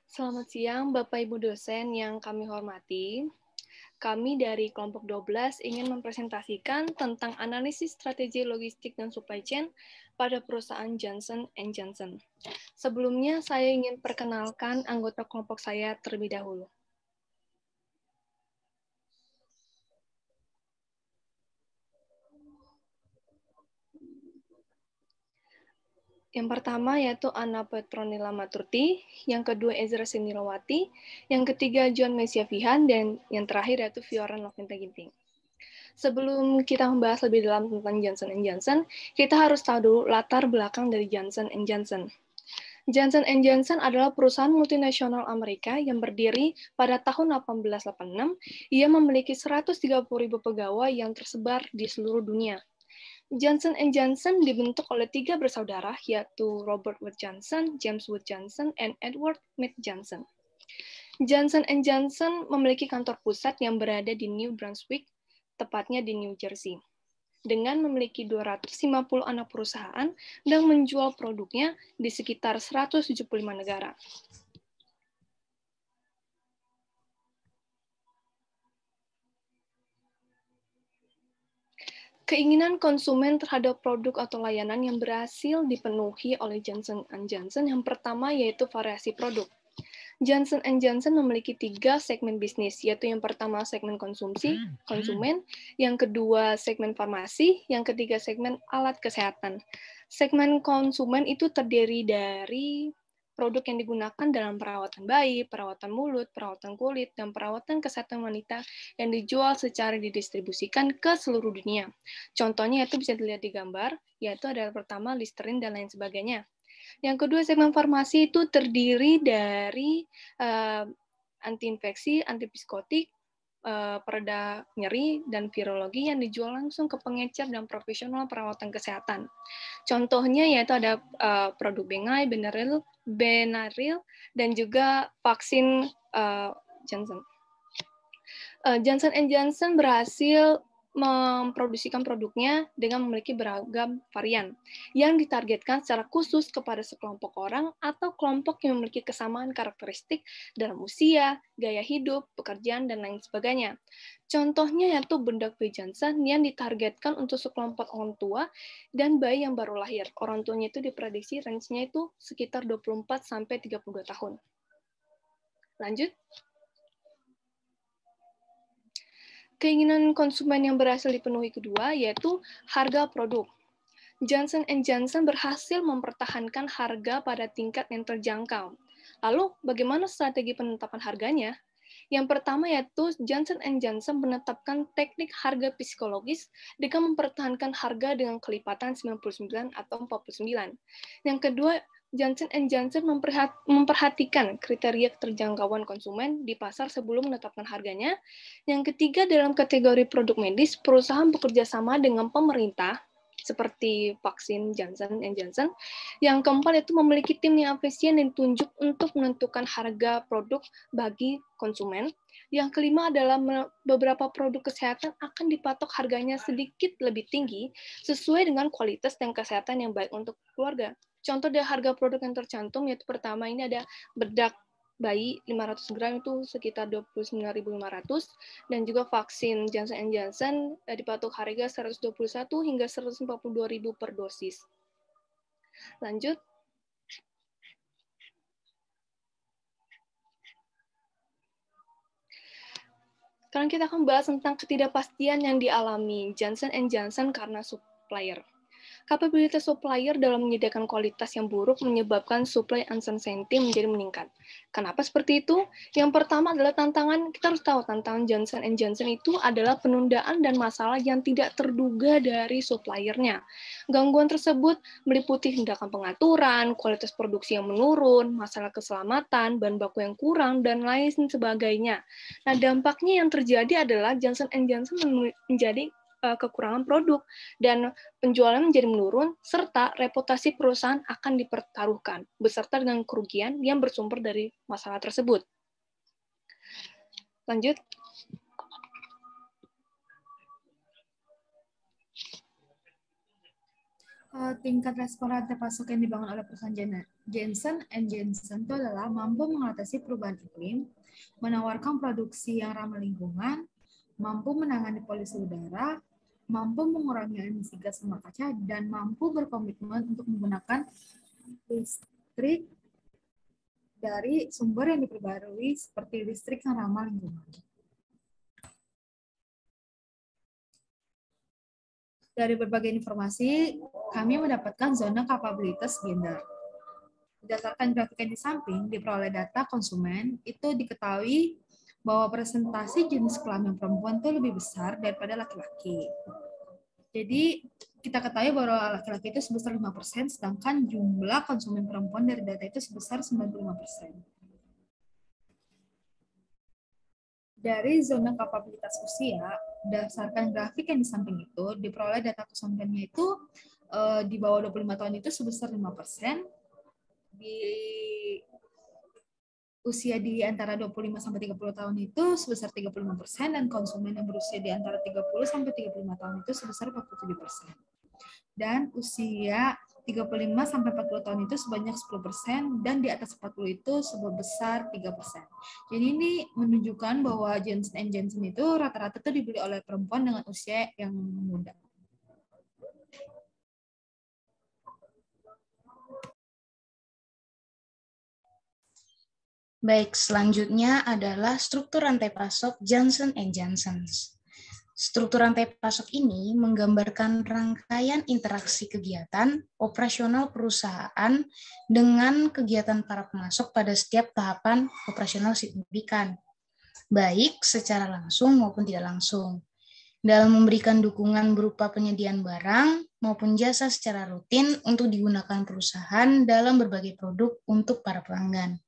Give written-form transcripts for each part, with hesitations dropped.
Selamat siang, Bapak Ibu dosen yang kami hormati. Kami dari kelompok 12 ingin mempresentasikan tentang analisis strategi logistik dan supply chain pada perusahaan Johnson & Johnson. Sebelumnya, saya ingin perkenalkan anggota kelompok saya terlebih dahulu. Yang pertama yaitu Anna Petronila Maturti, yang kedua Ezra Senilowati, yang ketiga John Mesiavihan, dan yang terakhir yaitu Fioran Novinta Ginting. Sebelum kita membahas lebih dalam tentang Johnson & Johnson, kita harus tahu dulu latar belakang dari Johnson & Johnson. Johnson & Johnson adalah perusahaan multinasional Amerika yang berdiri pada tahun 1886. Ia memiliki 130.000 pegawai yang tersebar di seluruh dunia. Johnson & Johnson dibentuk oleh 3 bersaudara, yaitu Robert Wood Johnson, James Wood Johnson, and Edward Mead Johnson. Johnson & Johnson memiliki kantor pusat yang berada di New Brunswick, tepatnya di New Jersey, dengan memiliki 250 anak perusahaan dan menjual produknya di sekitar 175 negara. Keinginan konsumen terhadap produk atau layanan yang berhasil dipenuhi oleh Johnson & Johnson yang pertama yaitu variasi produk. Johnson & Johnson memiliki 3 segmen bisnis, yaitu yang pertama segmen konsumsi, konsumen, yang kedua segmen farmasi, yang ketiga segmen alat kesehatan. Segmen konsumen itu terdiri dari produk yang digunakan dalam perawatan bayi, perawatan mulut, perawatan kulit, dan perawatan kesehatan wanita yang dijual secara didistribusikan ke seluruh dunia. Contohnya itu bisa dilihat di gambar, yaitu ada pertama Listerine dan lain sebagainya. Yang kedua, segmen farmasi itu terdiri dari antiinfeksi, antipsikotik, pereda nyeri, dan virologi yang dijual langsung ke pengecer dan profesional perawatan kesehatan. Contohnya yaitu ada produk Bengai, Benaril, dan juga vaksin Johnson. Johnson & Johnson berhasil memproduksikan produknya dengan memiliki beragam varian yang ditargetkan secara khusus kepada sekelompok orang atau kelompok yang memiliki kesamaan karakteristik dalam usia, gaya hidup, pekerjaan, dan lain sebagainya. Contohnya yaitu bedak B. Johnson yang ditargetkan untuk sekelompok orang tua dan bayi yang baru lahir. Orang tuanya itu diprediksi range-nya itu sekitar 24-32 tahun. Lanjut. Keinginan konsumen yang berhasil dipenuhi kedua, yaitu harga produk. Johnson & Johnson berhasil mempertahankan harga pada tingkat yang terjangkau. Lalu, bagaimana strategi penetapan harganya? Yang pertama yaitu Johnson & Johnson menetapkan teknik harga psikologis dengan mempertahankan harga dengan kelipatan 99 atau 49. Yang kedua, Johnson & Johnson memperhatikan kriteria keterjangkauan konsumen di pasar sebelum menetapkan harganya. Yang ketiga, dalam kategori produk medis, perusahaan bekerja sama dengan pemerintah, seperti vaksin Johnson & Johnson. Yang keempat, itu memiliki tim yang efisien dan ditunjuk untuk menentukan harga produk bagi konsumen. Yang kelima adalah beberapa produk kesehatan akan dipatok harganya sedikit lebih tinggi sesuai dengan kualitas dan kesehatan yang baik untuk keluarga. Contoh dari harga produk yang tercantum yaitu pertama ini ada bedak bayi 500 gram itu sekitar 29.500 dan juga vaksin Johnson & Johnson dipatok harga 121 hingga 142.000 per dosis. Lanjut. Sekarang kita akan bahas tentang ketidakpastian yang dialami Johnson & Johnson karena supplier. Kapabilitas supplier dalam menyediakan kualitas yang buruk menyebabkan supply uncertainty menjadi meningkat. Kenapa seperti itu? Yang pertama adalah tantangan, kita harus tahu tantangan Johnson & Johnson itu adalah penundaan dan masalah yang tidak terduga dari suppliernya. Gangguan tersebut meliputi tindakan pengaturan, kualitas produksi yang menurun, masalah keselamatan, bahan baku yang kurang, dan lain sebagainya. Nah, dampaknya yang terjadi adalah Johnson & Johnson menjadi kekurangan produk dan penjualan menjadi menurun serta reputasi perusahaan akan dipertaruhkan beserta dengan kerugian yang bersumber dari masalah tersebut. Lanjut. Tingkat respon rantai pasok yang dibangun oleh perusahaan Johnson & Johnson itu adalah mampu mengatasi perubahan iklim, menawarkan produksi yang ramah lingkungan, mampu menangani polusi udara, mampu mengurangi emisi gas rumah kaca, dan mampu berkomitmen untuk menggunakan listrik dari sumber yang diperbarui seperti listrik yang ramah lingkungan. Dari berbagai informasi, kami mendapatkan zona kapabilitas gender. Berdasarkan grafik yang di samping, diperoleh data konsumen, itu diketahui bahwa presentasi jenis kelamin perempuan itu lebih besar daripada laki-laki. Jadi, kita ketahui bahwa laki-laki itu sebesar 5%, sedangkan jumlah konsumen perempuan dari data itu sebesar 95%. Dari zona kapabilitas usia, berdasarkan grafik yang di samping itu, diperoleh data konsumennya itu di bawah 25 tahun itu sebesar 5%, di usia di antara 25 sampai 30 tahun itu sebesar 35%, dan konsumen yang berusia di antara 30 sampai 35 tahun itu sebesar 47%. Dan usia 35 sampai 40 tahun itu sebanyak 10%, dan di atas 40 itu sebesar 3%. Jadi ini menunjukkan bahwa Johnson & Johnson itu rata-rata itu dibeli oleh perempuan dengan usia yang muda. Baik, selanjutnya adalah struktur rantai pasok Johnson & Johnson. Struktur rantai pasok ini menggambarkan rangkaian interaksi kegiatan operasional perusahaan dengan kegiatan para pemasok pada setiap tahapan operasional signifikan, baik secara langsung maupun tidak langsung, dalam memberikan dukungan berupa penyediaan barang maupun jasa secara rutin untuk digunakan perusahaan dalam berbagai produk untuk para pelanggan.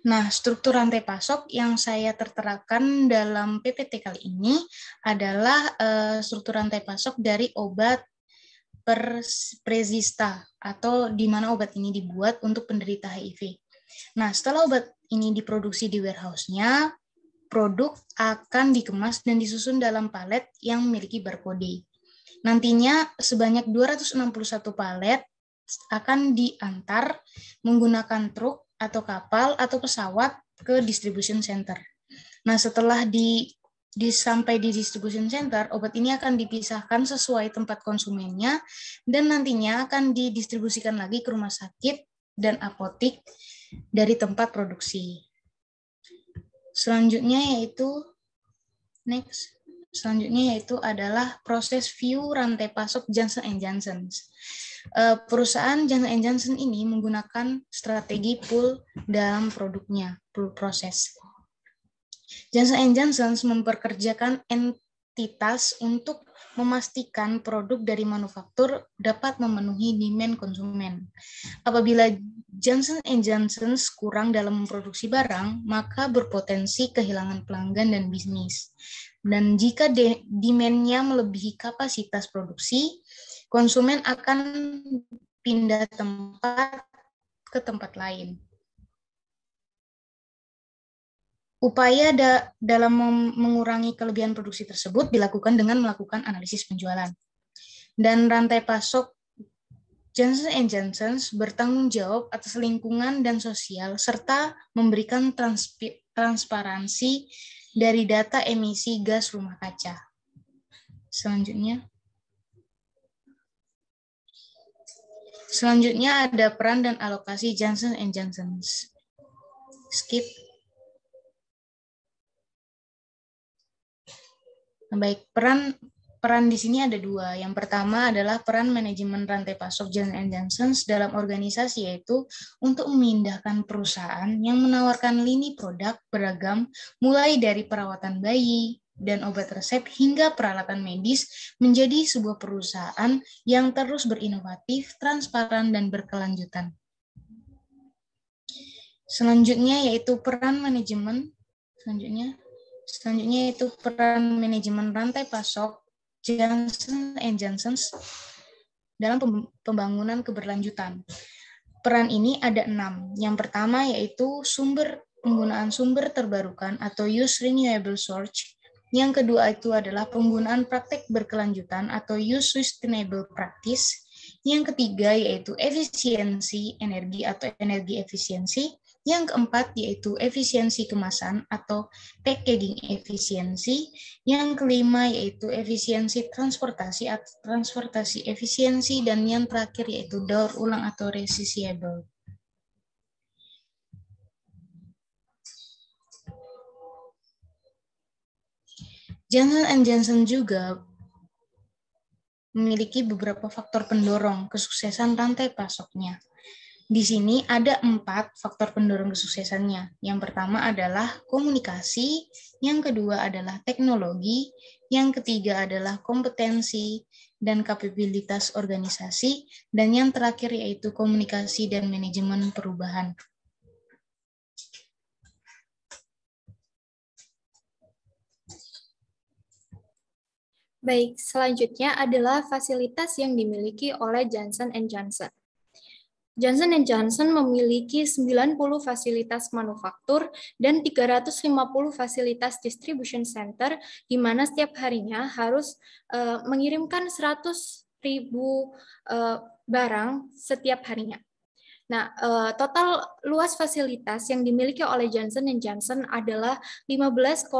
Nah, struktur rantai pasok yang saya terterakan dalam PPT kali ini adalah struktur rantai pasok dari obat Prezista, atau di mana obat ini dibuat untuk penderita HIV. Nah, setelah obat ini diproduksi di warehouse-nya, produk akan dikemas dan disusun dalam palet yang memiliki barcode. Nantinya sebanyak 261 palet akan diantar menggunakan truk atau kapal atau pesawat ke distribution center. Nah, setelah sampai di distribution center, obat ini akan dipisahkan sesuai tempat konsumennya dan nantinya akan didistribusikan lagi ke rumah sakit dan apotik dari tempat produksi. Selanjutnya yaitu adalah proses view rantai pasok Johnson & Johnson. Perusahaan Johnson & Johnson ini menggunakan strategi pull dalam produknya, pull proses. Johnson & Johnson memperkerjakan entitas untuk memastikan produk dari manufaktur dapat memenuhi demand konsumen. Apabila Johnson & Johnson kurang dalam memproduksi barang, maka berpotensi kehilangan pelanggan dan bisnis. Dan jika demand-nya melebihi kapasitas produksi, konsumen akan pindah tempat ke tempat lain. Upaya dalam mengurangi kelebihan produksi tersebut dilakukan dengan melakukan analisis penjualan. Dan rantai pasok Johnson & Johnson bertanggung jawab atas lingkungan dan sosial serta memberikan transparansi dari data emisi gas rumah kaca. Selanjutnya ada peran dan alokasi Johnson & Johnson. Skip. Baik, peran di sini ada dua. Yang pertama adalah peran manajemen rantai pasok Johnson & Johnson dalam organisasi, yaitu untuk memindahkan perusahaan yang menawarkan lini produk beragam mulai dari perawatan bayi dan obat resep hingga peralatan medis menjadi sebuah perusahaan yang terus berinovatif, transparan, dan berkelanjutan. Selanjutnya yaitu peran manajemen. Selanjutnya yaitu peran manajemen rantai pasok Johnson & Johnson dalam pembangunan keberlanjutan. Peran ini ada 6. Yang pertama yaitu penggunaan sumber terbarukan atau use renewable source. Yang kedua itu adalah penggunaan praktek berkelanjutan atau use sustainable practice. Yang ketiga yaitu efisiensi energi atau energi efisiensi. Yang keempat yaitu efisiensi kemasan atau packaging efisiensi. Yang kelima yaitu efisiensi transportasi atau transportasi efisiensi. Dan yang terakhir yaitu daur ulang atau reusable. Johnson & Johnson juga memiliki beberapa faktor pendorong kesuksesan rantai pasoknya. Di sini ada 4 faktor pendorong kesuksesannya. Yang pertama adalah komunikasi, yang kedua adalah teknologi, yang ketiga adalah kompetensi dan kapabilitas organisasi, dan yang terakhir yaitu komunikasi dan manajemen perubahan. Baik, selanjutnya adalah fasilitas yang dimiliki oleh Johnson & Johnson. Johnson & Johnson memiliki 90 fasilitas manufaktur dan 350 fasilitas distribution center, di mana setiap harinya harus mengirimkan 100.000 barang setiap harinya. Nah, total luas fasilitas yang dimiliki oleh Johnson & Johnson adalah 15,2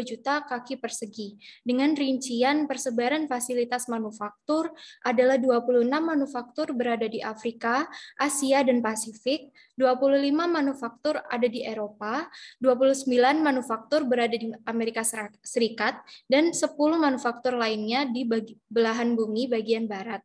juta kaki persegi. Dengan rincian persebaran fasilitas manufaktur adalah 26 manufaktur berada di Afrika, Asia, dan Pasifik, 25 manufaktur ada di Eropa, 29 manufaktur berada di Amerika Serikat, dan 10 manufaktur lainnya di belahan bumi bagian barat.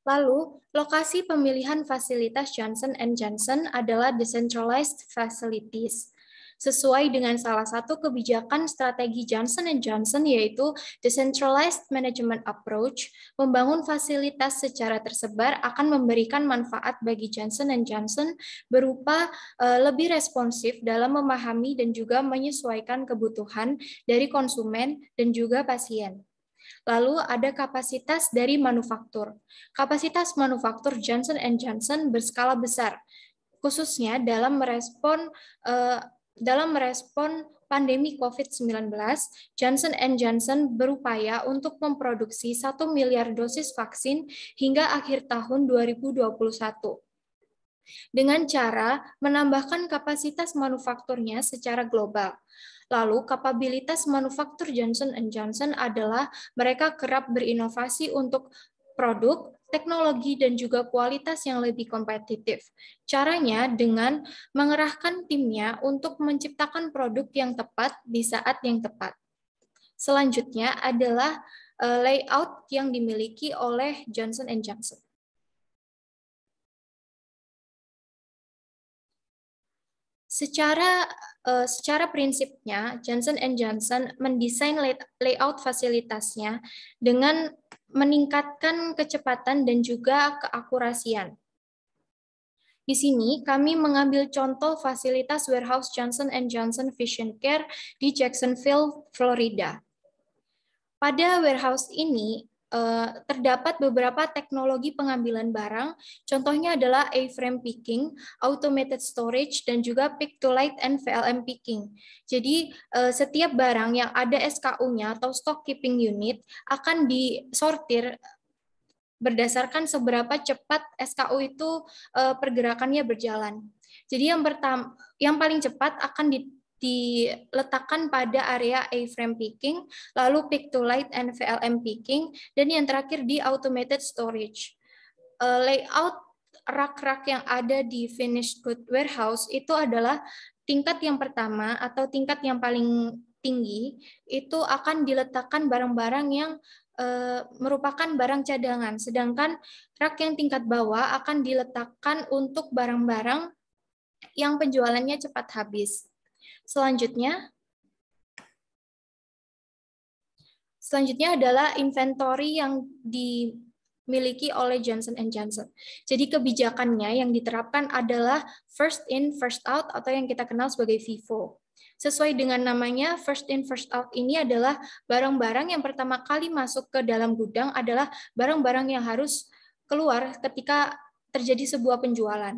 Lalu, lokasi pemilihan fasilitas Johnson & Johnson adalah decentralized facilities. Sesuai dengan salah satu kebijakan strategi Johnson & Johnson yaitu decentralized management approach, membangun fasilitas secara tersebar akan memberikan manfaat bagi Johnson & Johnson berupa lebih responsif dalam memahami dan juga menyesuaikan kebutuhan dari konsumen dan juga pasien. Lalu ada kapasitas dari manufaktur. Kapasitas manufaktur Johnson & Johnson berskala besar, khususnya dalam merespon pandemi COVID-19, Johnson & Johnson berupaya untuk memproduksi 1 miliar dosis vaksin hingga akhir tahun 2021. Dengan cara menambahkan kapasitas manufakturnya secara global. Lalu, kapabilitas manufaktur Johnson & Johnson adalah mereka kerap berinovasi untuk produk, teknologi, dan juga kualitas yang lebih kompetitif. Caranya dengan mengerahkan timnya untuk menciptakan produk yang tepat di saat yang tepat. Selanjutnya adalah layout yang dimiliki oleh Johnson & Johnson. Secara prinsipnya, Johnson & Johnson mendesain layout fasilitasnya dengan meningkatkan kecepatan dan juga keakurasian. Di sini kami mengambil contoh fasilitas warehouse Johnson & Johnson Vision Care di Jacksonville, Florida. Pada warehouse ini, terdapat beberapa teknologi pengambilan barang, contohnya adalah A-frame picking, automated storage, dan juga pick-to-light and VLM picking. Jadi setiap barang yang ada SKU-nya atau stock keeping unit akan disortir berdasarkan seberapa cepat SKU itu pergerakannya berjalan. Jadi yang paling cepat akan diletakkan pada area A-frame picking, lalu pick-to-light and VLM picking, dan yang terakhir di automated storage. Layout rak-rak yang ada di finished good warehouse itu adalah tingkat yang pertama atau tingkat yang paling tinggi, itu akan diletakkan barang-barang yang merupakan barang cadangan, sedangkan rak yang tingkat bawah akan diletakkan untuk barang-barang yang penjualannya cepat habis. Selanjutnya adalah inventory yang dimiliki oleh Johnson & Johnson. Jadi kebijakannya yang diterapkan adalah first in, first out, atau yang kita kenal sebagai FIFO. Sesuai dengan namanya, first in, first out ini adalah barang-barang yang pertama kali masuk ke dalam gudang adalah barang-barang yang harus keluar ketika terjadi sebuah penjualan.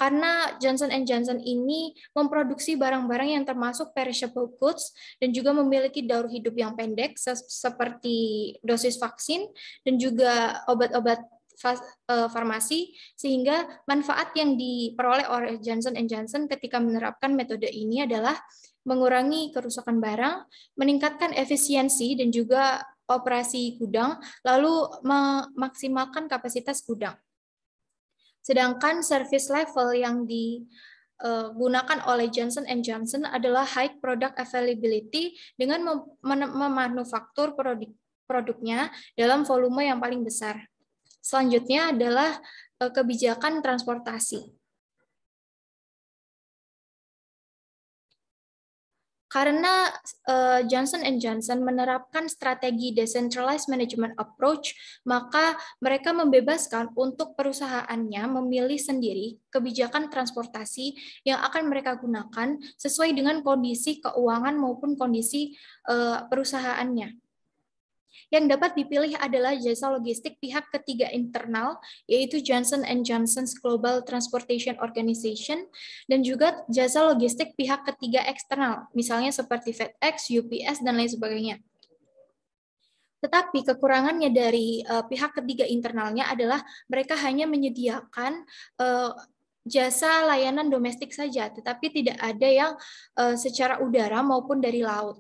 karena Johnson & Johnson ini memproduksi barang-barang yang termasuk perishable goods dan juga memiliki daur hidup yang pendek seperti dosis vaksin dan juga obat-obat farmasi, sehingga manfaat yang diperoleh oleh Johnson & Johnson ketika menerapkan metode ini adalah mengurangi kerusakan barang, meningkatkan efisiensi dan juga operasi gudang, lalu memaksimalkan kapasitas gudang. Sedangkan service level yang digunakan oleh Johnson & Johnson adalah high product availability dengan memanufaktur produknya dalam volume yang paling besar. Selanjutnya adalah kebijakan transportasi. Karena Johnson & Johnson menerapkan strategi decentralized management approach, maka mereka membebaskan untuk perusahaannya memilih sendiri kebijakan transportasi yang akan mereka gunakan sesuai dengan kondisi keuangan maupun kondisi perusahaannya. Yang dapat dipilih adalah jasa logistik pihak ketiga internal, yaitu Johnson & Johnson's Global Transportation Organization, dan juga jasa logistik pihak ketiga eksternal, misalnya seperti FedEx, UPS, dan lain sebagainya. Tetapi kekurangannya dari pihak ketiga internalnya adalah mereka hanya menyediakan jasa layanan domestik saja, tetapi tidak ada yang secara udara maupun dari laut.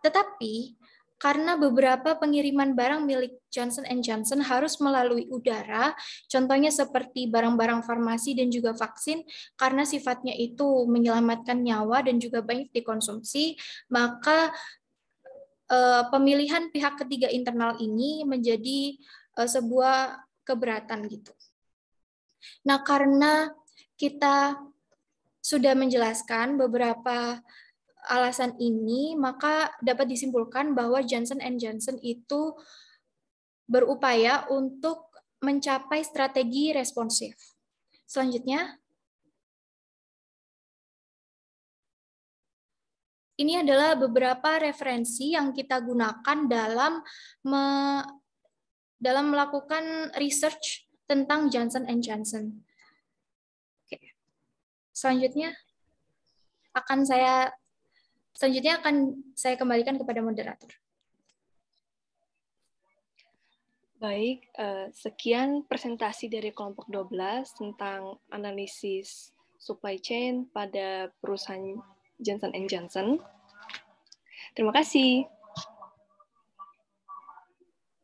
Tetapi karena beberapa pengiriman barang milik Johnson & Johnson harus melalui udara, contohnya seperti barang-barang farmasi dan juga vaksin, karena sifatnya itu menyelamatkan nyawa dan juga banyak dikonsumsi, maka pemilihan pihak ketiga internal ini menjadi sebuah keberatan gitu. Nah, karena kita sudah menjelaskan beberapa alasan ini, maka dapat disimpulkan bahwa Johnson & Johnson itu berupaya untuk mencapai strategi responsif. Selanjutnya, ini adalah beberapa referensi yang kita gunakan dalam melakukan research tentang Johnson & Johnson. Oke. Selanjutnya akan saya kembalikan kepada moderator. Baik, sekian presentasi dari kelompok 12 tentang analisis supply chain pada perusahaan Johnson & Johnson. Terima kasih.